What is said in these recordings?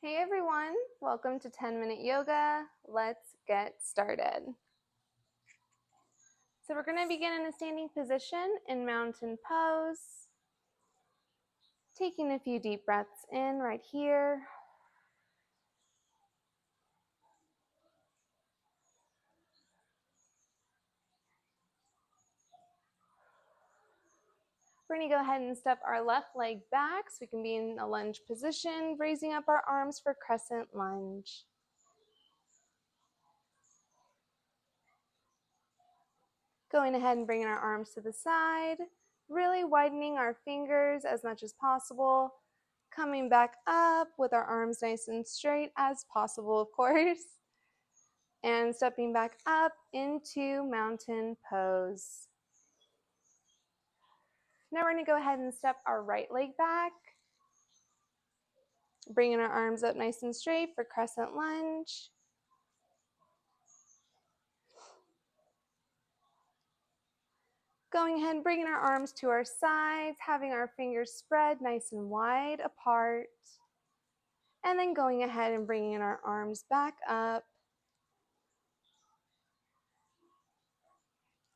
Hey everyone, welcome to 10-Minute Yoga. Let's get started. So we're going to begin in a standing position in mountain pose. Taking a few deep breaths in right here. We're going to go ahead and step our left leg back so we can be in a lunge position, raising up our arms for crescent lunge. Going ahead and bringing our arms to the side, really widening our fingers as much as possible. Coming back up with our arms nice and straight as possible, of course. And stepping back up into mountain pose. Now we're going to go ahead and step our right leg back. Bringing our arms up nice and straight for crescent lunge. Going ahead and bringing our arms to our sides, having our fingers spread nice and wide apart. And then going ahead and bringing our arms back up.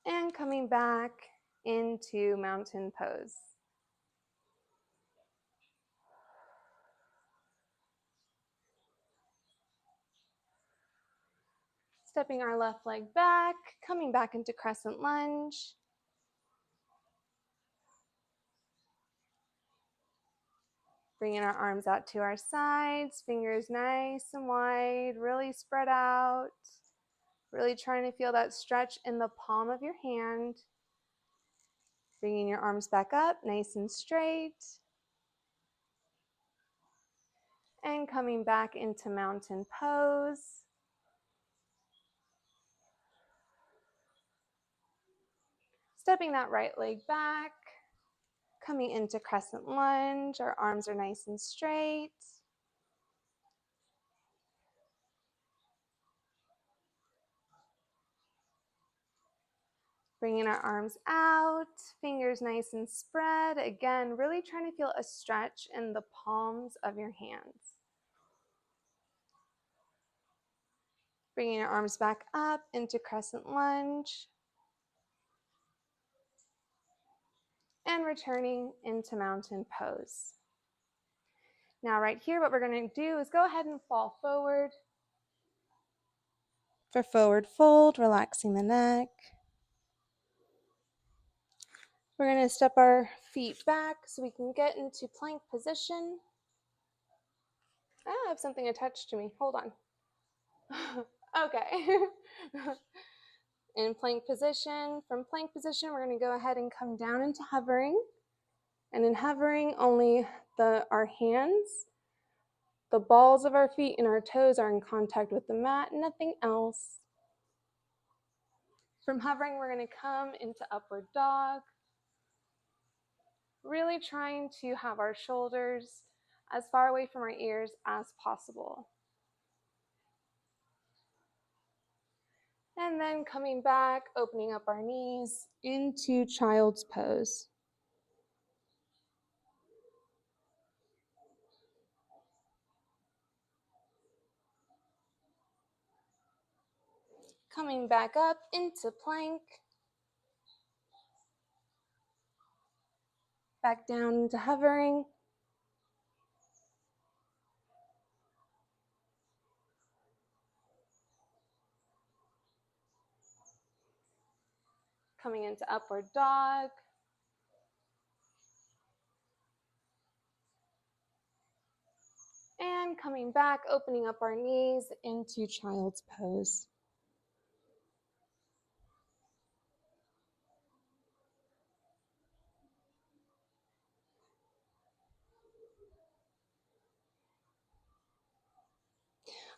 And coming back into mountain pose. Stepping our left leg back, coming back into crescent lunge. Bringing our arms out to our sides, fingers nice and wide, really spread out. Really trying to feel that stretch in the palm of your hand. Bringing your arms back up, nice and straight. And coming back into mountain pose. Stepping that right leg back, coming into crescent lunge. Our arms are nice and straight. Bringing our arms out, fingers nice and spread. Again, really trying to feel a stretch in the palms of your hands. Bringing your arms back up into crescent lunge. And returning into mountain pose. Now right here, what we're going to do is go ahead and fall forward. For forward fold, relaxing the neck. We're going to step our feet back so we can get into plank position. I have something attached to me. Hold on. Okay. In plank position. From plank position, we're going to go ahead and come down into hovering. And in hovering, only our hands, the balls of our feet and our toes are in contact with the mat, nothing else. From hovering, we're going to come into upward dog. Really trying to have our shoulders as far away from our ears as possible. And then coming back, opening up our knees into child's pose. Coming back up into plank. Back down into hovering. Coming into upward dog. And coming back, opening up our knees into child's pose.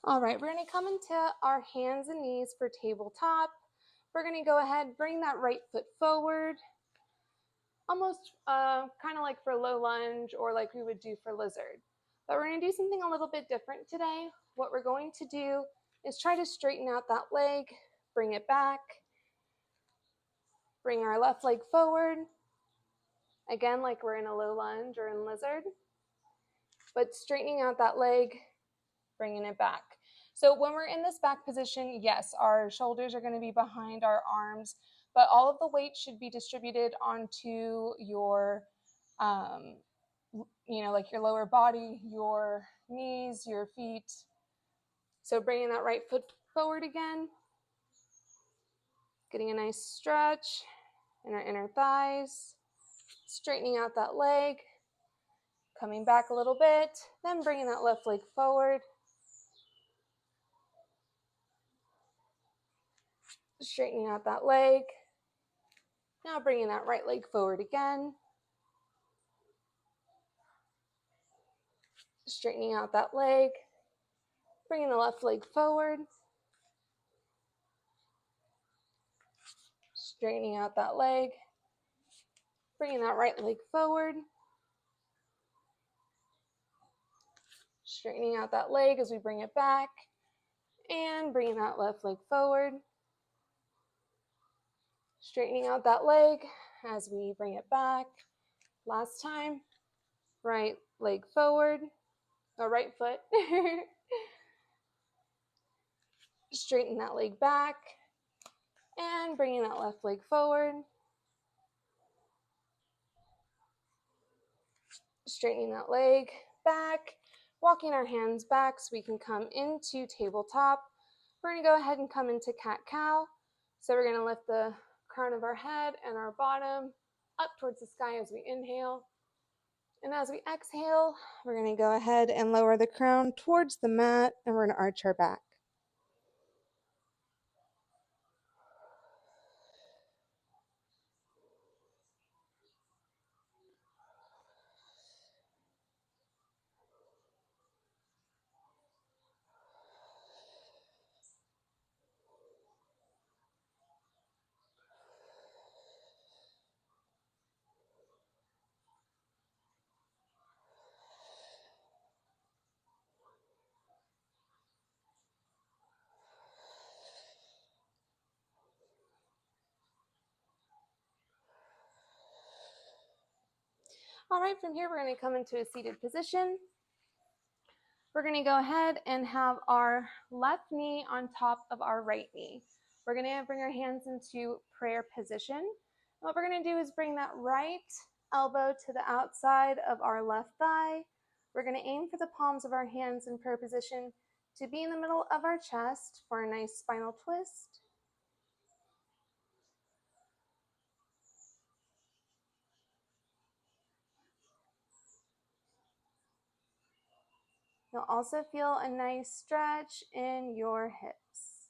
All right, we're going to come into our hands and knees for tabletop. We're going to go ahead, bring that right foot forward, almost kind of like for low lunge or like we would do for lizard. But we're going to do something a little bit different today. What we're going to do is try to straighten out that leg, bring it back, bring our left leg forward, again like we're in a low lunge or in lizard, but straightening out that leg bringing it back. So when we're in this back position, yes, our shoulders are going to be behind our arms, but all of the weight should be distributed onto your, like your lower body, your knees, your feet. So bringing that right foot forward again, getting a nice stretch in our inner thighs, straightening out that leg, coming back a little bit, then bringing that left leg forward, straightening out that leg. Now bringing that right leg forward again, straightening out that leg, bringing the left leg forward, straightening out that leg, bringing that right leg forward, straightening out that leg as we bring it back, and bringing that left leg forward, straightening out that leg as we bring it back. Last time, right leg forward, or right foot, straighten that leg back, and bringing that left leg forward, straightening that leg back, walking our hands back so we can come into tabletop. We're going to go ahead and come into cat-cow. So we're going to lift the crown of our head and our bottom up towards the sky as we inhale. And as we exhale, we're going to go ahead and lower the crown towards the mat, and we're going to arch our back. All right, from here, we're going to come into a seated position. We're going to go ahead and have our left knee on top of our right knee. We're going to bring our hands into prayer position. And what we're going to do is bring that right elbow to the outside of our left thigh. We're going to aim for the palms of our hands in prayer position to be in the middle of our chest for a nice spinal twist. You'll also feel a nice stretch in your hips.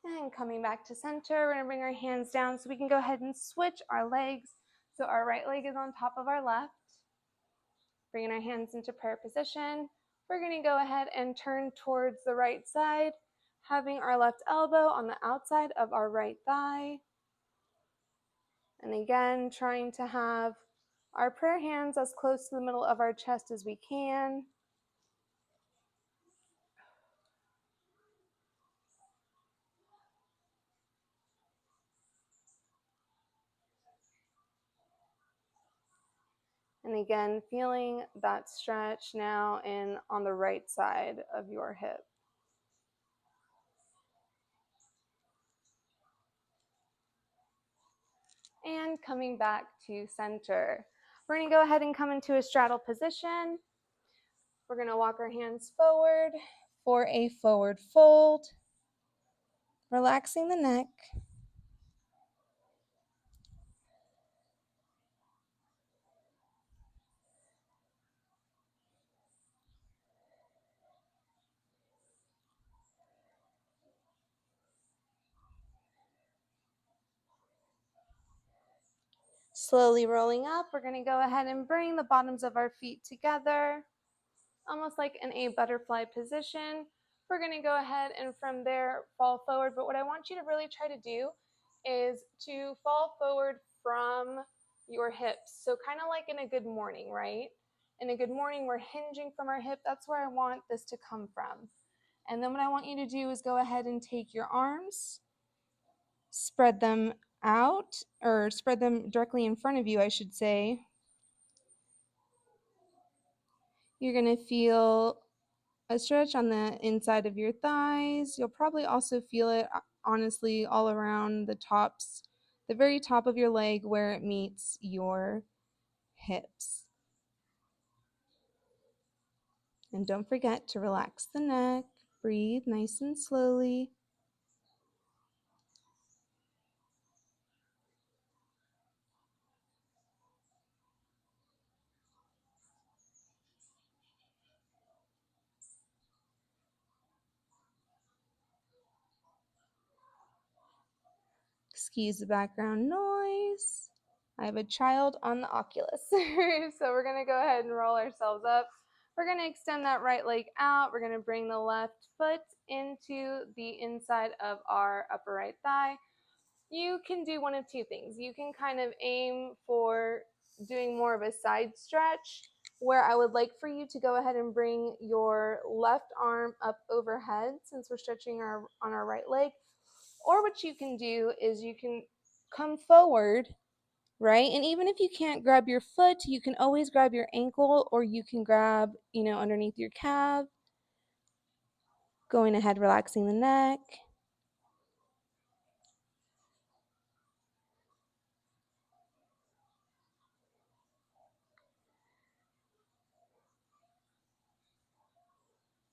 And coming back to center, we're going to bring our hands down so we can go ahead and switch our legs. So our right leg is on top of our left. Bringing our hands into prayer position. We're going to go ahead and turn towards the right side, having our left elbow on the outside of our right thigh. And again, trying to have our prayer hands as close to the middle of our chest as we can. And again, feeling that stretch now on the right side of your hip. And coming back to center. We're going to go ahead and come into a straddle position. We're going to walk our hands forward for a forward fold, relaxing the neck. Slowly rolling up, we're going to go ahead and bring the bottoms of our feet together, almost like in a butterfly position. We're going to go ahead and from there fall forward, but what I want you to really try to do is to fall forward from your hips. So kind of like in a good morning, right? In a good morning, we're hinging from our hip. That's where I want this to come from. And then what I want you to do is go ahead and take your arms, spread them out, or spread them directly in front of you, I should say. You're going to feel a stretch on the inside of your thighs. You'll probably also feel it, honestly, all around the very top of your leg where it meets your hips. And don't forget to relax the neck. Breathe nice and slowly. Excuse the background noise. I have a child on the Oculus. So we're going to go ahead and roll ourselves up. We're going to extend that right leg out. We're going to bring the left foot into the inside of our upper right thigh. You can do one of two things. You can kind of aim for doing more of a side stretch, where I would like for you to go ahead and bring your left arm up overhead since we're stretching on our right leg. Or what you can do is you can come forward, right? And even if you can't grab your foot, you can always grab your ankle, or you can grab, underneath your calf. Going ahead, relaxing the neck.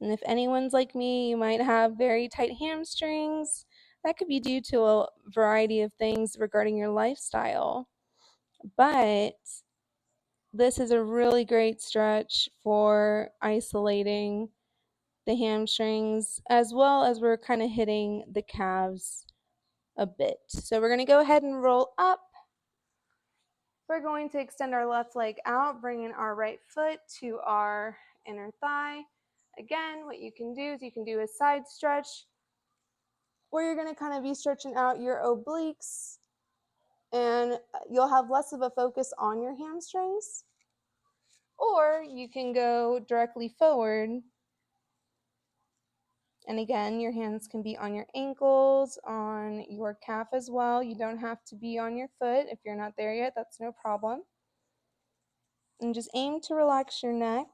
And if anyone's like me, you might have very tight hamstrings. That could be due to a variety of things regarding your lifestyle. But this is a really great stretch for isolating the hamstrings, as well as we're kind of hitting the calves a bit. So we're going to go ahead and roll up. We're going to extend our left leg out, bringing our right foot to our inner thigh. Again, what you can do is you can do a side stretch, where you're going to kind of be stretching out your obliques, and you'll have less of a focus on your hamstrings. Or you can go directly forward, and again, your hands can be on your ankles, on your calf as well. You don't have to be on your foot. If you're not there yet, that's no problem. And just aim to relax your neck.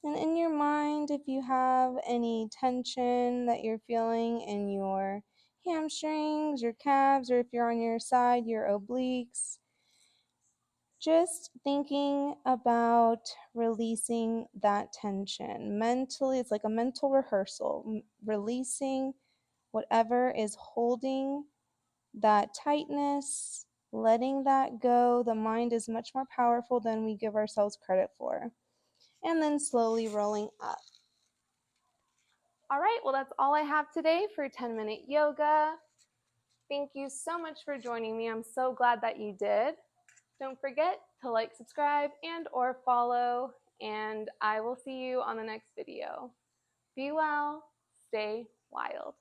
And in your mind, if you have any tension that you're feeling in your hamstrings, your calves, or if you're on your side, your obliques, just thinking about releasing that tension mentally. It's like a mental rehearsal, releasing whatever is holding that tightness, letting that go. The mind is much more powerful than we give ourselves credit for. And then slowly rolling up. All right, well, that's all I have today for 10-minute yoga. Thank you so much for joining me. I'm so glad that you did. Don't forget to like, subscribe, and or follow, and I will see you on the next video. Be well, stay wild.